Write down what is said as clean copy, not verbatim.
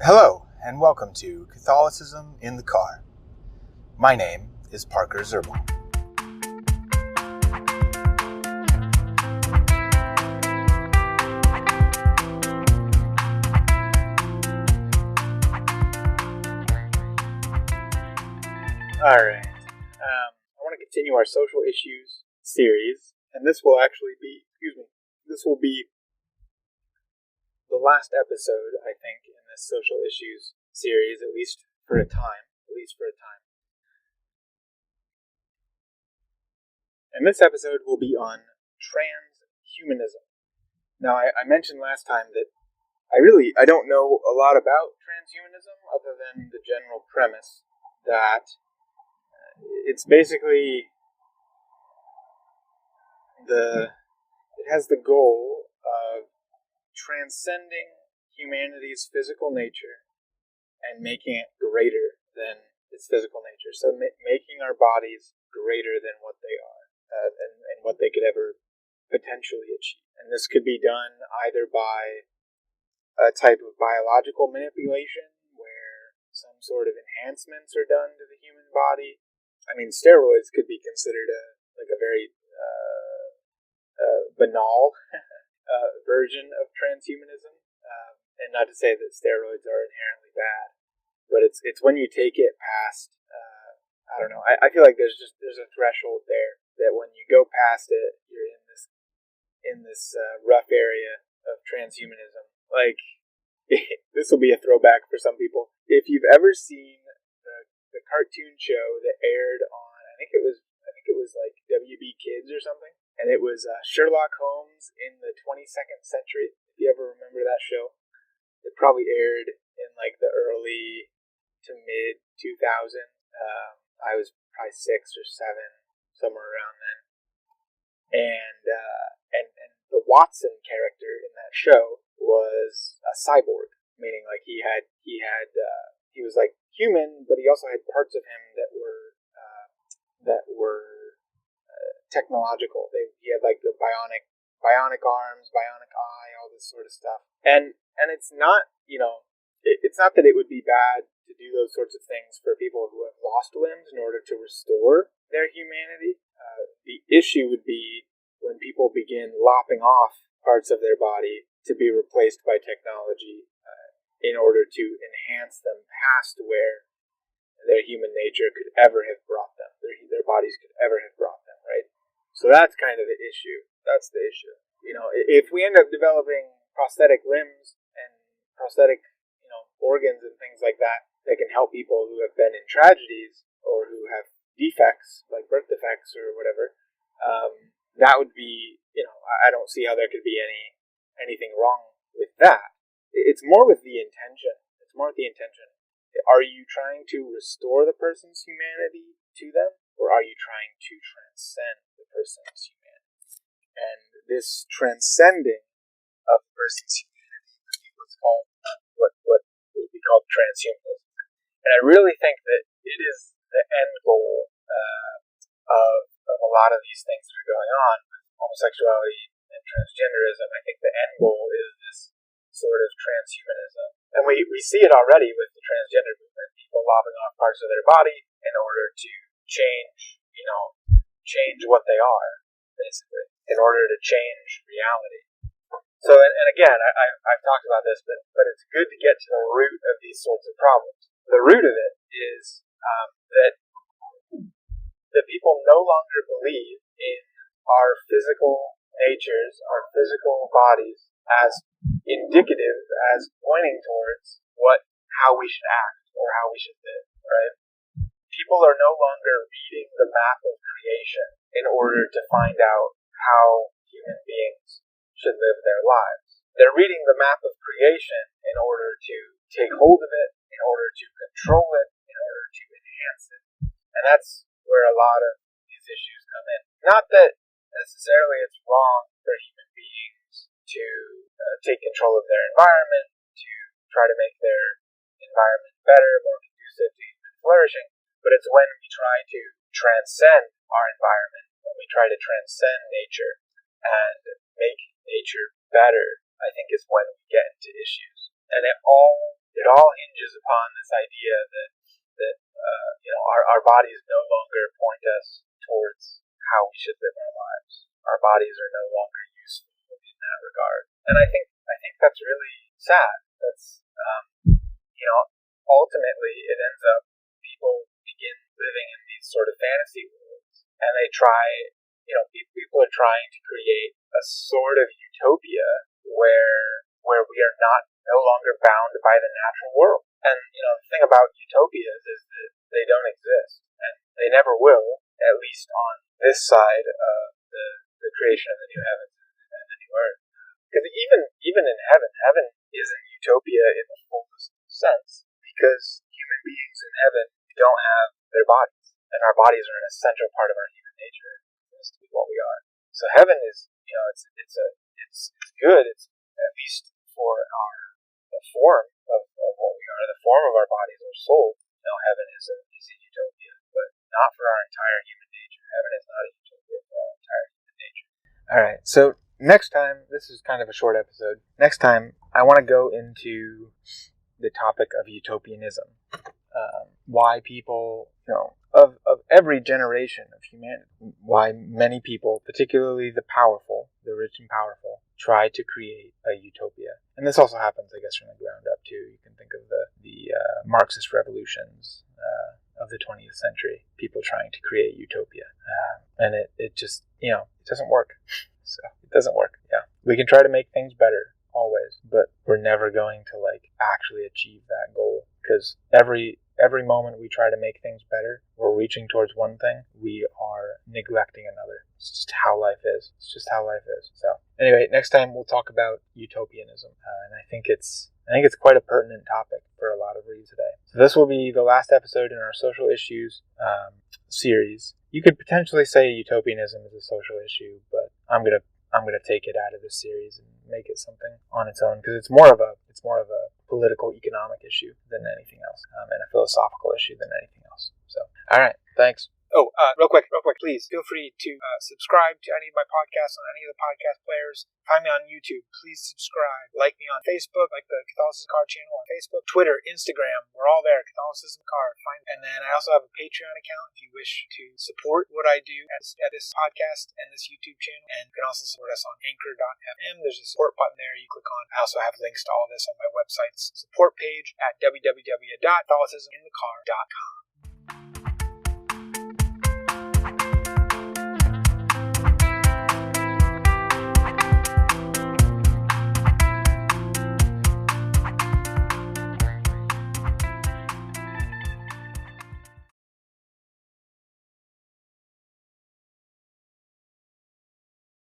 Hello, and welcome to Catholicism in the Car. My name is Parker Zerbal. Alright, I want to continue our social issues series, and this will be the last episode, I think, in this social issues series, at least for a time. And this episode will be on transhumanism. Now, I mentioned last time that I don't know a lot about transhumanism other than the general premise that it's basically it has the goal of transcending humanity's physical nature and making it greater than its physical nature. So making our bodies greater than what they are and what they could ever potentially achieve. And this could be done either by a type of biological manipulation where some sort of enhancements are done to the human body. I mean, steroids could be considered a very banal version of transhumanism. And not to say that steroids are inherently bad, but it's when you take it past. I don't know. I feel like there's a threshold there that when you go past it, you're in this rough area of transhumanism. Like this will be a throwback for some people. If you've ever seen the cartoon show that aired on, I think it was like WB Kids or something, and it was Sherlock Holmes in the 22nd century. If you ever remember that show, it probably aired in like the early to mid 2000s. I was probably 6 or 7, somewhere around then. And the Watson character in that show was a cyborg, meaning like he was like human, but he also had parts of him that were technological. He had like the bionic arms, bionic eye, all this sort of stuff. And it's not, it's not that it would be bad to do those sorts of things for people who have lost limbs in order to restore their humanity. The issue would be when people begin lopping off parts of their body to be replaced by technology in order to enhance them past where their human nature could ever have brought them, their bodies could ever have brought them, right? So that's kind of the issue. That's the issue. If we end up developing prosthetic limbs and prosthetic, organs and things like that can help people who have been in tragedies or who have defects, like birth defects or whatever, that would be, I don't see how there could be anything wrong with that. It's more with the intention. Are you trying to restore the person's humanity to them, or are you trying to transcend the person's humanity? And this transcending of the person's humanity is what's called what would be called transhumanism. And I really think that it is the end goal of a lot of these things that are going on with homosexuality and transgenderism. I think the end goal is this sort of transhumanism. And we see it already with the transgender movement, people lopping off parts of their body in order to change what they are, basically, in order to change reality. So, and again, I've talked about this, but it's good to get to the root of these sorts of problems. The root of it is that people no longer believe in our physical natures, our physical bodies, as indicative, as pointing towards how we should act or how we should live, right? People are no longer reading the map of creation in order to find out how human beings should live their lives. They're reading the map of creation in order to take hold of it, in order to control it, in order to enhance it. And that's where a lot of these issues come in. Not that necessarily it's wrong for human beings to take control of their environment, to try to make their environment better, more conducive to human flourishing, but it's when we try to transcend our environment, when we try to transcend nature and make nature better, I think is when we get into issues. And it it all hinges upon this idea that our bodies no longer point us towards how we should live our lives. Our bodies are no longer useful in that regard, and I think that's really sad. That's ultimately it ends up people begin living in these sort of fantasy worlds, and they try. People are trying to create a sort of utopia where we are no longer bound by the natural world. And the thing about utopias is that they don't exist, and they never will, at least on this side of the creation of the new heavens and the new earth. Because even in heaven isn't utopia in the fullest sense, because human beings in heaven don't have their bodies, and our bodies are an essential part of our human nature to be what we are. So heaven is, it's good. It's at least for the form of what we are, the form of our bodies, our soul. Heaven is a utopia, but not for our entire human nature. Heaven is not a utopia for our entire human nature. All right. So next time, this is kind of a short episode. Next time, I want to go into the topic of utopianism. Why people, of every generation of humanity, why many people, particularly the powerful, the rich and powerful, try to create a utopia. And this also happens, I guess, from the ground up too. You can think of the Marxist revolutions of the 20th century, people trying to create utopia. And it just, it doesn't work. So it doesn't work. Yeah. We can try to make things better always, but we're never going to actually achieve that goal, because every moment we try to make things better, we're reaching towards one thing, we are neglecting another. It's just how life is. So anyway, next time we'll talk about utopianism, and I think it's quite a pertinent topic for a lot of reasons today. So this will be the last episode in our social issues series. You could potentially say utopianism is a social issue, but I'm gonna take it out of this series and make it something on its own, because it's more of a political, economic issue than anything else, and a philosophical issue than anything else. So, all right, thanks. Oh, real quick, please feel free to subscribe to any of my podcasts on any of the podcast players. Find me on YouTube. Please subscribe. Like me on Facebook, like the Catholicism Car channel on Facebook, Twitter, Instagram. We're all there. Catholicism Car. And then I also have a Patreon account if you wish to support what I do at this podcast and this YouTube channel. And you can also support us on Anchor.fm. There's a support button there you click on. I also have links to all this on my website's support page at www.catholicisminthecar.com.